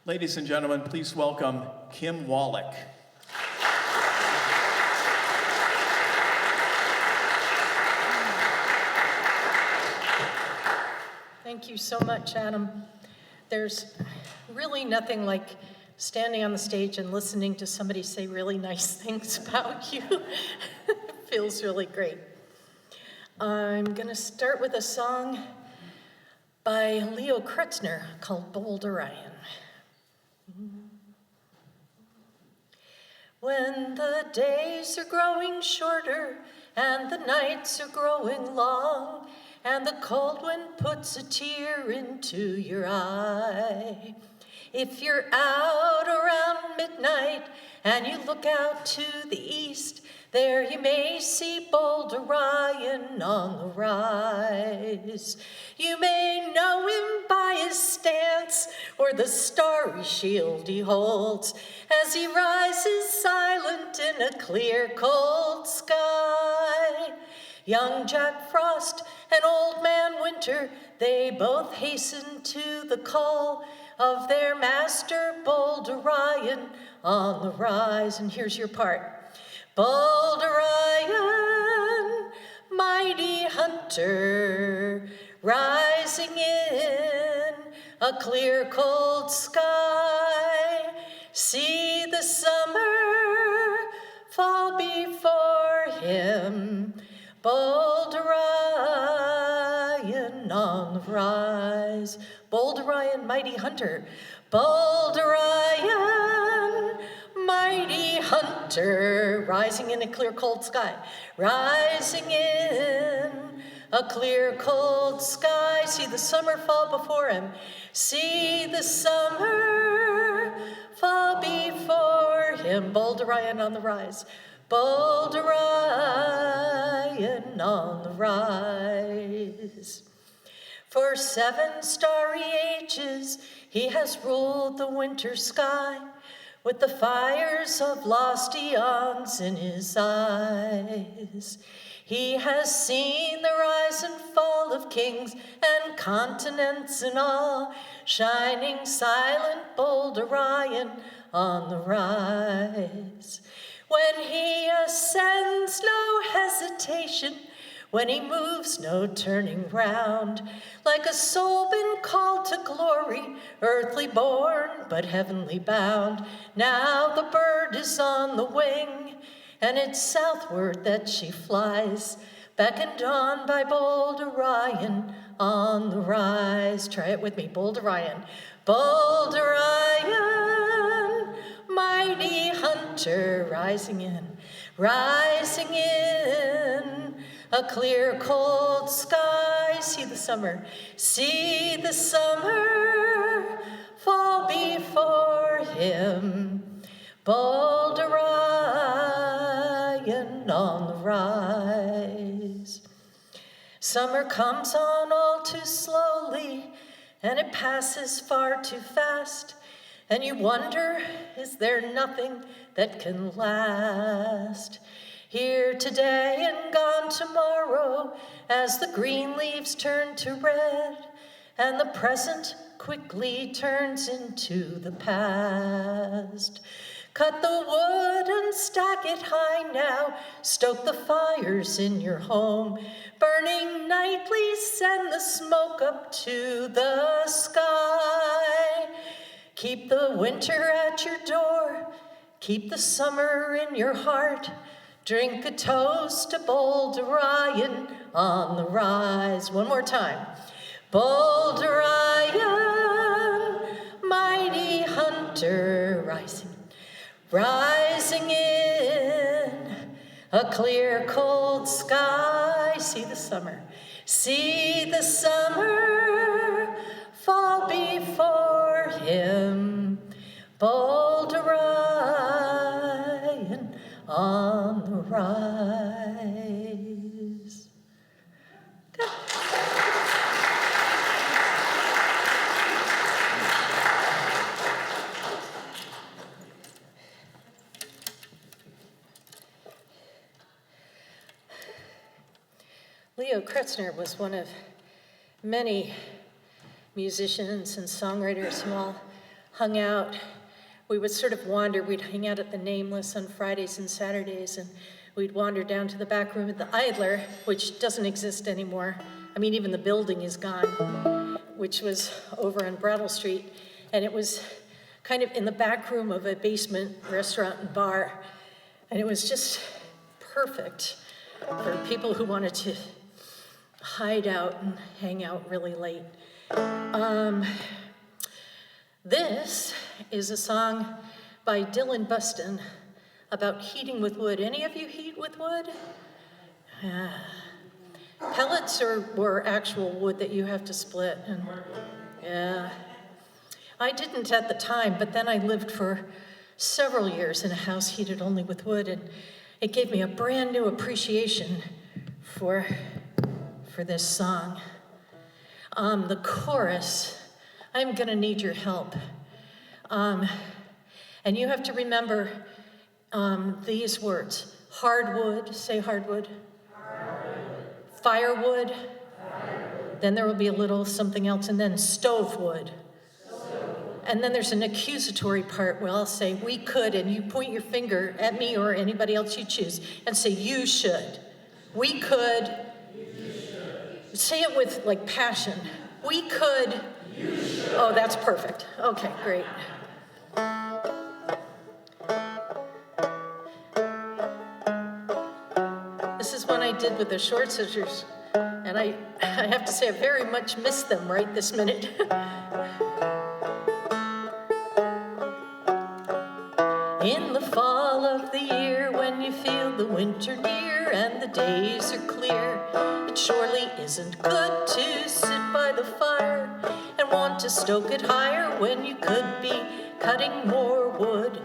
Ladies and gentlemen, please welcome Kim WALLACH. Thank you so much, Adam. There's really nothing like standing on the stage and listening to somebody say really nice things about you. It feels really great. I'm going to start with a song by Leo Kretzner called Bold Orion. When the days are growing shorter and the nights are growing long, and the cold wind puts a tear into your eye. If you're out around midnight and you look out to the east, there you may see bold Orion on the rise. You may know him by his stance or the starry shield he holds as he rises silent in a clear, cold sky. Young Jack Frost and Old Man Winter, they both hasten to the call of their master, bold Orion, on the rise. And here's your part. Bold Orion, mighty hunter, rising in a clear, cold sky. See the summer fall before him, bold Orion on the rise. Bold Orion, mighty hunter. Bold Orion, mighty hunter. Rising in a clear, cold sky. Rising in a clear, cold sky. See the summer fall before him. See the summer fall before him. Bold Orion on the rise. Bold Orion on the rise. For 7 starry ages he has ruled the winter sky with the fires of lost eons in his eyes. He has seen the rise and fall of kings and continents and all, shining silent, bold Orion on the rise. When he ascends, no hesitation. When he moves, no turning round. Like a soul been called to glory, earthly born, but heavenly bound. Now the bird is on the wing, and it's southward that she flies, beckoned on by bold Orion on the rise. Try it with me, bold Orion. Bold Orion, mighty hunter, rising in a clear, cold sky. See the summer fall before him, bold Orion on the rise. Summer comes on all too slowly, and it passes far too fast, and you wonder, is there nothing that can last? Here today and gone tomorrow, as the green leaves turn to red, and the present quickly turns into the past. Cut the wood and stack it high now, stoke the fires in your home, burning nightly send the smoke up to the sky. Keep the winter at your door, keep the summer in your heart. Drink a toast to bold Orion on the rise. One more time. Bold Orion, mighty hunter, rising in a clear, cold sky. See the summer fall before him, bold Orion on the rise. Good. Leo Kretzner was one of many musicians and songwriters who all hung out. We would sort of wander. We'd hang out at the Nameless on Fridays and Saturdays, and we'd wander down to the back room at the Idler, which doesn't exist anymore. I mean, even the building is gone, which was over on Brattle Street. And it was kind of in the back room of a basement restaurant and bar. And it was just perfect for people who wanted to hide out and hang out really late. This is a song by Dylan Buston about heating with wood. Any of you heat with wood? Pellets were actual wood that you have to split. And, yeah. I didn't at the time, but then I lived for several years in a house heated only with wood, and it gave me a brand new appreciation for this song. The chorus, I'm gonna need your help. And you have to remember these words. Hardwood, say hardwood. Hardwood. Firewood. Firewood. Then there will be a little something else, and then stovewood. And then there's an accusatory part where I'll say, we could, and you point your finger at me or anybody else you choose, and say, you should. We could. You should. Say it with, like, passion. We could. You should. Oh, that's perfect. Okay, great. This is one I did with the short scissors, and I have to say I very much miss them right this minute. In the fall of the year, when you feel the winter near and the days are clear, it surely isn't good to sit by the fire and want to stoke it higher when you could be cutting more wood.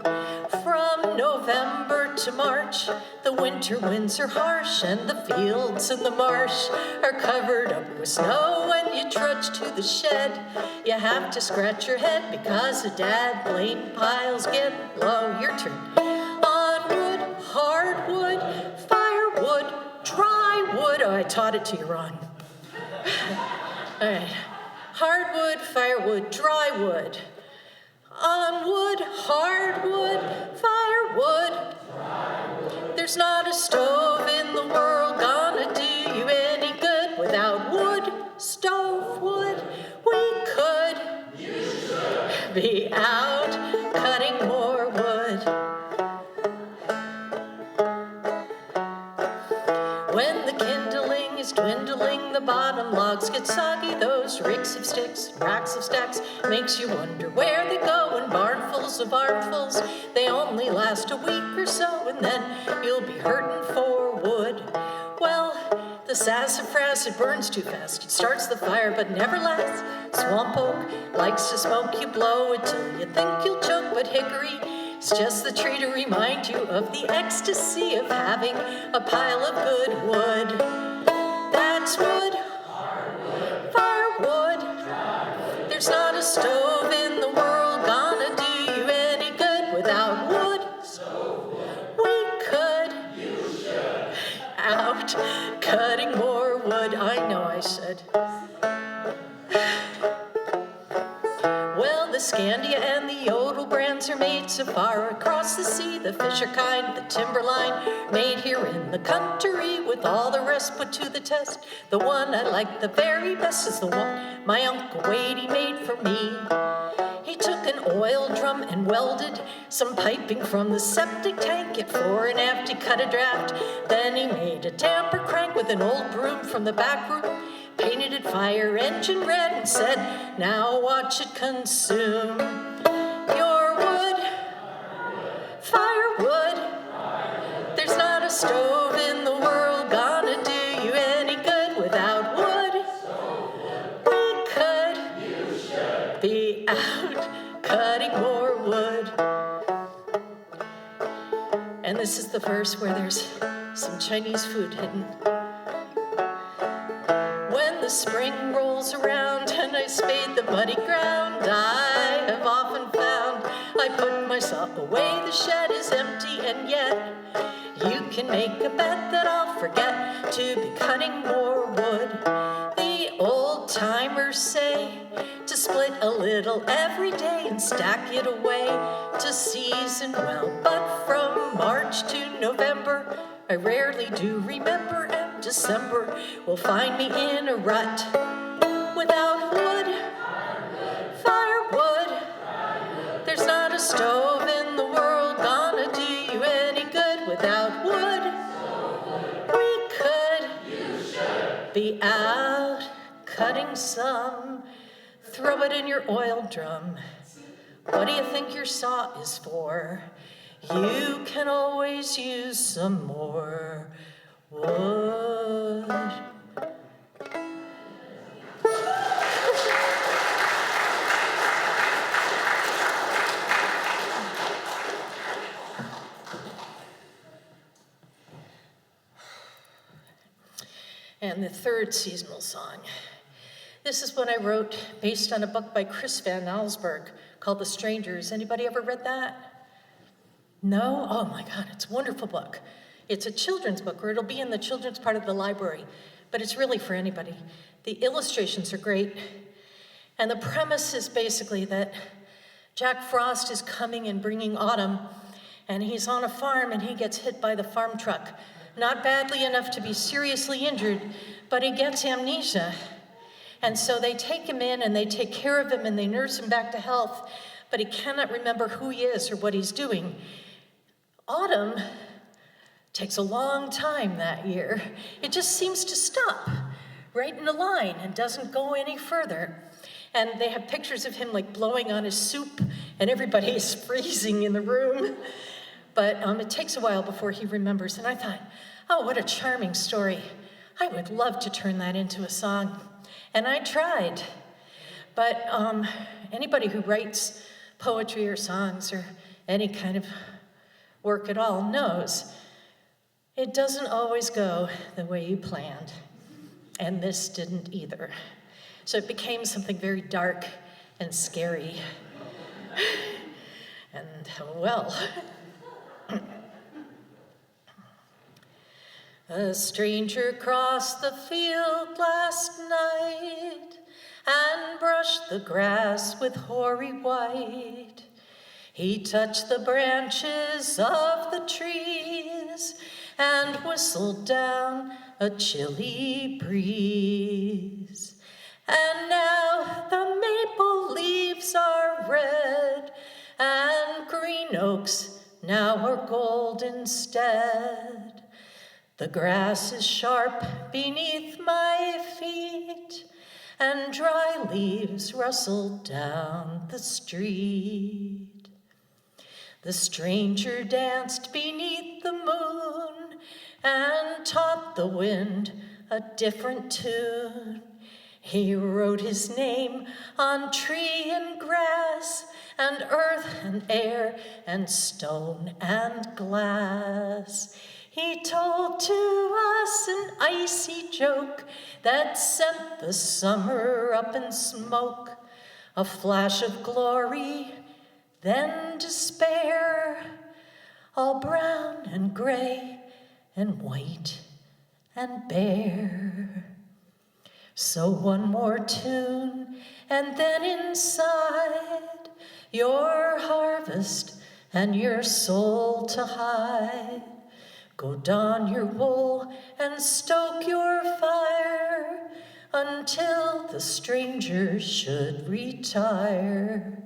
From November to March, the winter winds are harsh and the fields and the marsh are covered up with snow. When you trudge to the shed, you have to scratch your head because the dad blame piles get low. Your turn. On wood, hardwood, firewood, dry wood. Oh, I taught it to you wrong. All right. Hardwood, firewood, dry wood. On wood, hardwood, firewood. There's not a stove in the world gonna do you any good without wood, stove, wood. We could be out cutting more wood. When the kindling is dwindling, the bottom logs get soggy. Those rigs of sticks, racks of stacks, makes you wonder where they go in barnfuls of armfuls. They only last a week or so, and then you'll be hurting for wood. Well, the sassafras, it burns too fast. It starts the fire, but never lasts. Swamp oak likes to smoke you, blow it till you think you'll choke, but hickory, it's just the tree to remind you of the ecstasy of having a pile of good wood. That's wood, firewood. There's not a stove in the world gonna do you any good without wood. We could out cutting more wood. I know I said. Well, the Scandia and the Yodel brands are made so far across the sea. The Fisher kind, the Timberline, made here in the country with all the rest put to the test. The one I like the very best is the one my Uncle Wadey made for me. He took an oil drum and welded some piping from the septic tank. At fore and aft he cut a draft. Then he made a damper crank with an old broom from the back room, painted it fire engine red, and said, now watch it consume your wood, firewood. There's not a stove in the world gonna do you any good without wood. We could be out cutting more wood. And this is the verse where there's some Chinese food hidden. When the spring rolls around and I spade the muddy ground, I have often found I put myself away. The shed is empty, and yet you can make a bet that I'll forget to be cutting more wood. The The old timers say to split a little every day and stack it away to season well. But from March to November, I rarely do remember, and December will find me in a rut. Without wood, firewood, there's not a stove in the world gonna do you any good. Without wood, we could be out cutting some. Throw it in your oil drum. What do you think your saw is for? You can always use some more wood. And the third seasonal song. This is one I wrote based on a book by Chris Van Allsburg called The Strangers. Anybody ever read that? No? Oh my God, it's a wonderful book. It's a children's book, or it'll be in the children's part of the library, but it's really for anybody. The illustrations are great, and the premise is basically that Jack Frost is coming and bringing autumn, and he's on a farm and he gets hit by the farm truck. Not badly enough to be seriously injured, but he gets amnesia. And so they take him in and they take care of him and they nurse him back to health, but he cannot remember who he is or what he's doing. Autumn takes a long time that year. It just seems to stop right in a line and doesn't go any further. And they have pictures of him like blowing on his soup and everybody is freezing in the room. But it takes a while before he remembers. And I thought, oh, what a charming story. I would love to turn that into a song. And I tried. But anybody who writes poetry or songs or any kind of work at all knows it doesn't always go the way you planned. And this didn't either. So it became something very dark and scary. And well, a stranger crossed the field last night and brushed the grass with hoary white. He touched the branches of the trees and whistled down a chilly breeze. And now the maple leaves are red and green oaks now are gold instead. The grass is sharp beneath my feet, and dry leaves rustle down the street. The stranger danced beneath the moon and taught the wind a different tune. He wrote his name on tree and grass and earth and air and stone and glass. He told to us an icy joke that sent the summer up in smoke. A flash of glory, then despair, all brown and gray and white and bare. So one more tune, and then inside, your harvest and your soul to hide. Go don your wool and stoke your fire until the stranger should retire.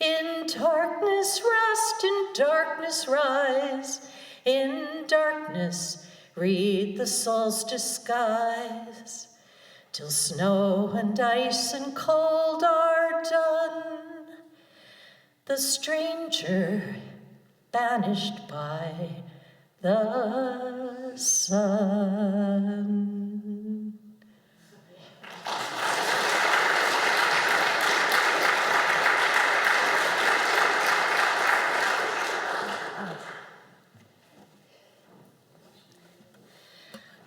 In darkness rest, in darkness rise, in darkness read the solstice skies, till snow and ice and cold are done. The stranger banished by the sun.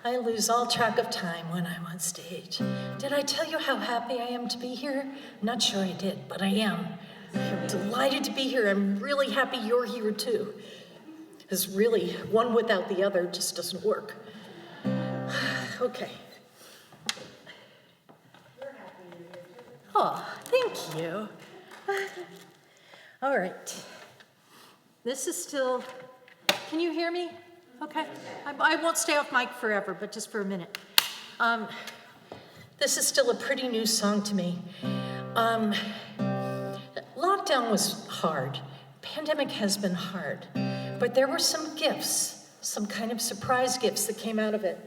I lose all track of time when I'm on stage. Did I tell you how happy I am to be here? I'm not sure I did, but I am. I'm delighted to be here. I'm really happy you're here too. Because really, one without the other just doesn't work. Okay. Oh, thank you. All right. This is still, can you hear me? Okay. I won't stay off mic forever, but just for a minute. This is still a pretty new song to me. Lockdown was hard. Pandemic has been hard. But there were some gifts, some kind of surprise gifts that came out of it.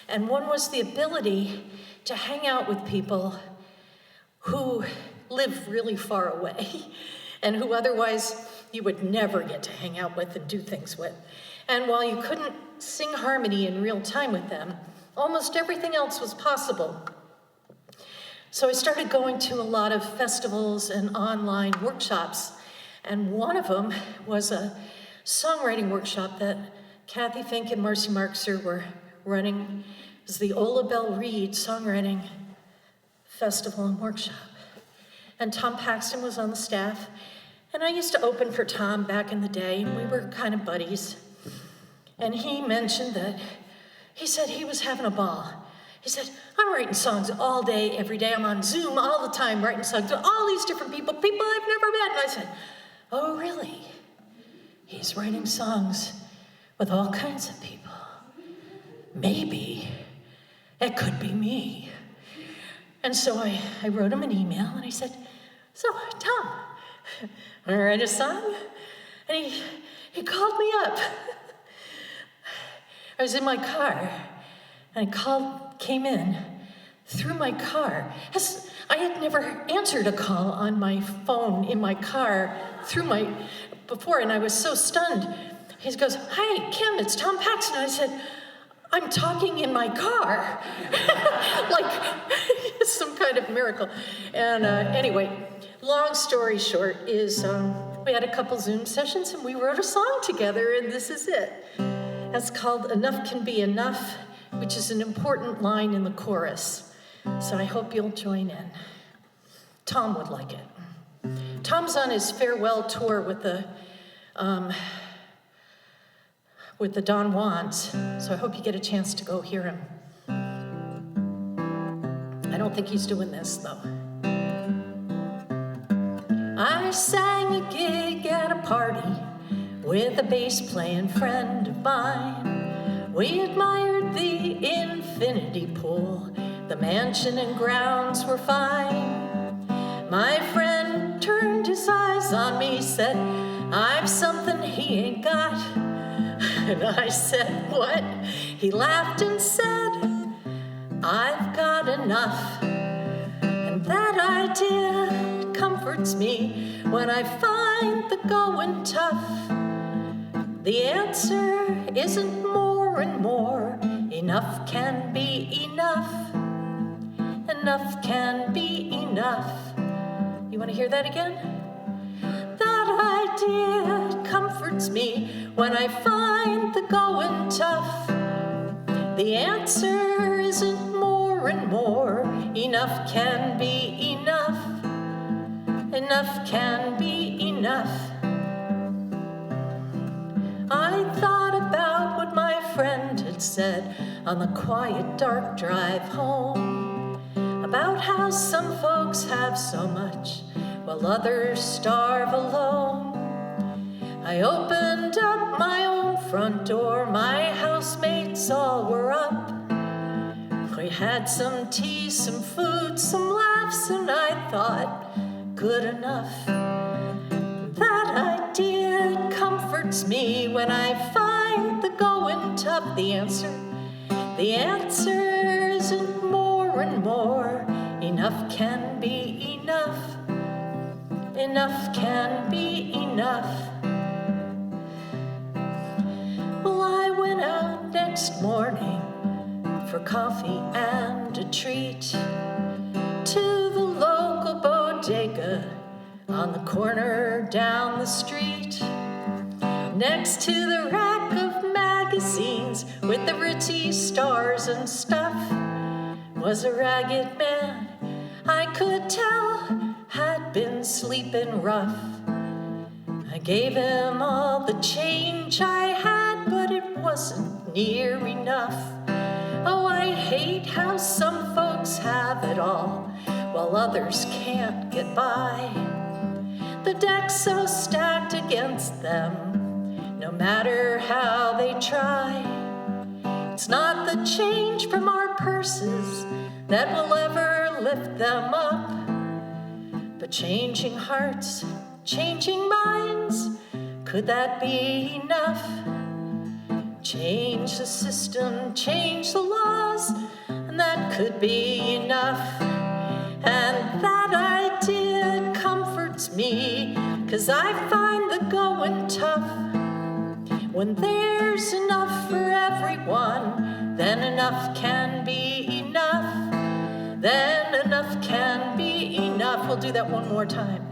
And one was the ability to hang out with people who live really far away and who otherwise you would never get to hang out with and do things with. And while you couldn't sing harmony in real time with them, almost everything else was possible. So I started going to a lot of festivals and online workshops, and one of them was a songwriting workshop that Kathy Fink and Marcy Markser were running. It was the Ola Belle Reed Songwriting Festival and Workshop. And Tom Paxton was on the staff, and I used to open for Tom back in the day, and we were kind of buddies. And he mentioned that, he said he was having a ball. He said, I'm writing songs all day, every day. I'm on Zoom all the time writing songs with all these different people I've never met. And I said, oh, really? He's writing songs with all kinds of people. Maybe it could be me. And so I wrote him an email and I said, so, Tom, want to write a song? And he called me up. I was in my car and came in through my car. I had never answered a call on my phone in my car before, and I was so stunned. He goes, hi, Kim, it's Tom Paxton. I said, I'm talking in my car. Like some kind of miracle. And anyway, long story short is we had a couple Zoom sessions and we wrote a song together, and this is it. It's called Enough Can Be Enough, which is an important line in the chorus. So I hope you'll join in. Tom would like it. Tom's on his farewell tour with the Don Juans, so I hope you get a chance to go hear him. I don't think he's doing this, though. I sang a gig at a party with a bass-playing friend of mine. We admired the infinity pool. The mansion and grounds were fine. My friend turned his eyes on me, said, I've something he ain't got. And I said, what? He laughed and said, I've got enough. And that idea comforts me when I find the going tough. The answer isn't more and more. Enough can be enough. Enough can be enough. You want to hear that again? That idea comforts me when I find the going tough. The answer isn't more and more. Enough can be enough. Enough can be enough. I thought about what my friend had said on the quiet, dark drive home, about how some folks have so much while others starve alone. I opened up my own front door, my housemates all were up. We had some tea, some food, some laughs, and I thought, good enough. That idea comforts me when I find the going tough. The answer isn't more and more. Enough can be enough. Enough can be enough. Well, I went out next morning for coffee and a treat to the local bodega on the corner down the street. Next to the rack of magazines with the ritzy stars and stuff was a ragged man I could tell had been sleeping rough. I gave him all the change I had, but it wasn't near enough. Oh, I hate how some folks have it all while others can't get by. The deck's so stacked against them, no matter how they try. It's not the change from our purses that will ever lift them up, but changing hearts, changing minds, could that be enough? Change the system, change the laws, and that could be enough. And that idea comforts me, 'cause I find the going tough. When there's enough for everyone, then enough can be enough. Then enough can be enough. We'll do that one more time.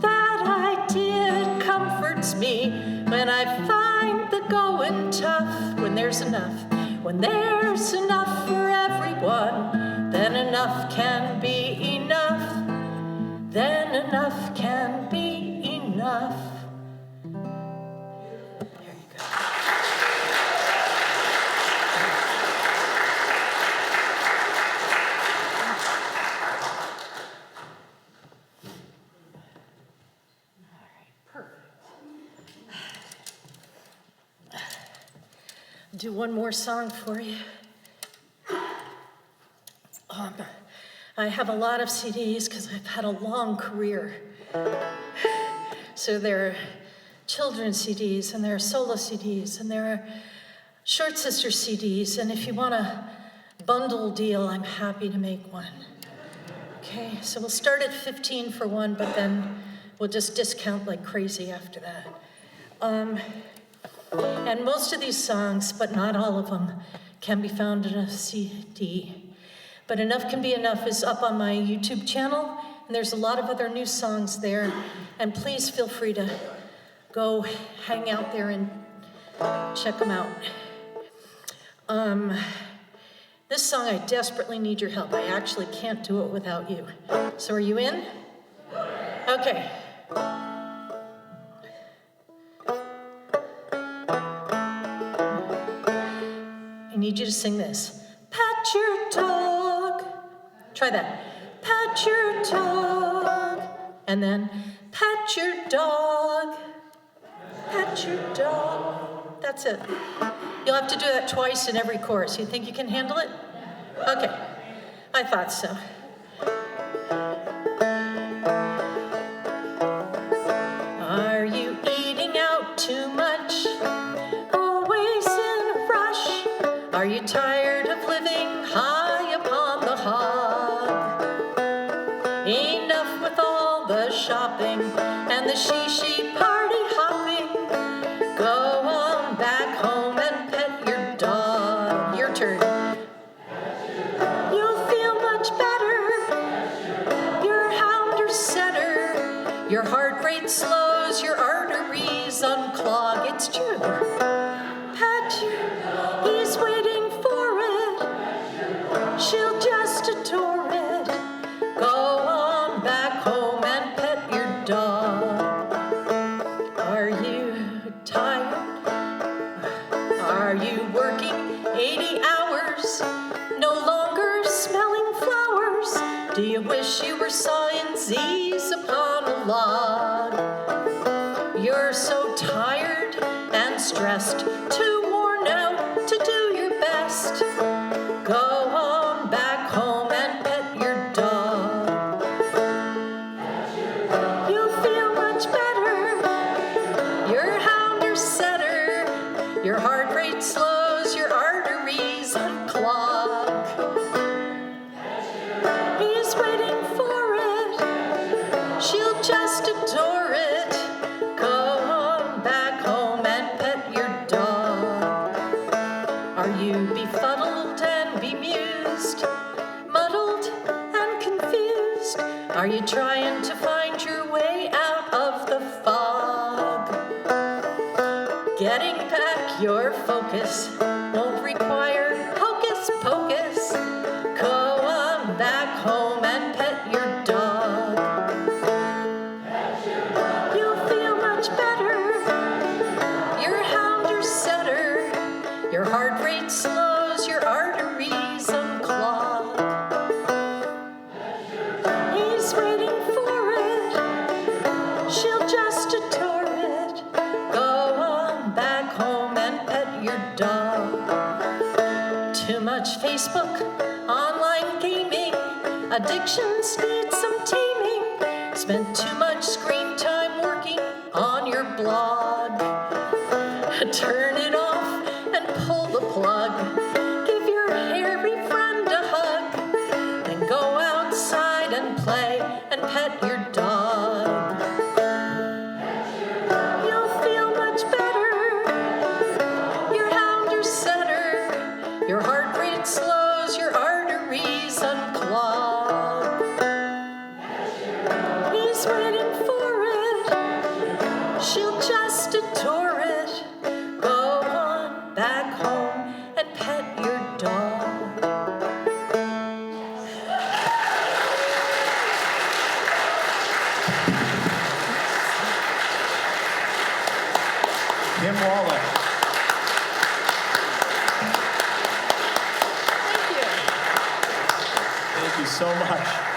That idea comforts me when I find the going tough. When there's enough for everyone, then enough can be enough. Then enough can be enough. There you go. All right, perfect. Do one more song for you. I have a lot of CDs because I've had a long career. So there are children's CDs, and there are solo CDs, and there are short sister CDs, and if you want a bundle deal, I'm happy to make one. Okay, so we'll start at 15 for one, but then we'll just discount like crazy after that. And most of these songs, but not all of them, can be found in a CD. But Enough Can Be Enough is up on my YouTube channel, and there's a lot of other new songs there. And please feel free to go hang out there and check them out. This song, I desperately need your help. I actually can't do it without you. So are you in? Okay. I need you to sing this. Pat your dog. Try that. Pat your dog. And then pat your dog. Pat your dog. That's it. You'll have to do that twice in every chorus. You think you can handle it? Okay. I thought so. Are you eating out too much? Always in a rush? Are you tired of living high upon the hog? Enough with all the shopping and the she party hopping. Go on back home and pet your dog. Your turn. You'll feel much better. Your hound or setter. Your heart rate slows, your arteries unclog. It's true. Pat your, he's waiting for it. She'll just adore it. Go on back home and pet your dog. Are you tired? Are you working 80 hours? No longer smelling flowers? Do you wish you were sawing Z's upon a log? You're so tired and stressed, too worn out to do your best. Go on back home and pet your dog. You'll feel much better. Your hound or setter. Your heart rate slows, your arteries unclog. He's waiting for it. She'll just adore it. Go on back home and pet your dog. Are you befuddled and bemused? Muddled and confused? Are you trying to find your way out of the fog? Getting back your focus won't require hocus pocus. Go on back home and pet your dog. You'll feel much better. Your hound or setter. Your heart rate slows, your arteries unclog. Facebook, online gaming, addictions need some taming. Spent too much screen time working on your blog. Turn it off and pull the plug. Give your hairy friend a hug. Then go outside and play and pet your dog. You'll feel much better. Your hound or setter. Your heart rate slows, your arteries unclog. He's waiting for it. She'll just adore it. Go on back home and pet your dog. Kim Wallach. Thank you. Thank you so much.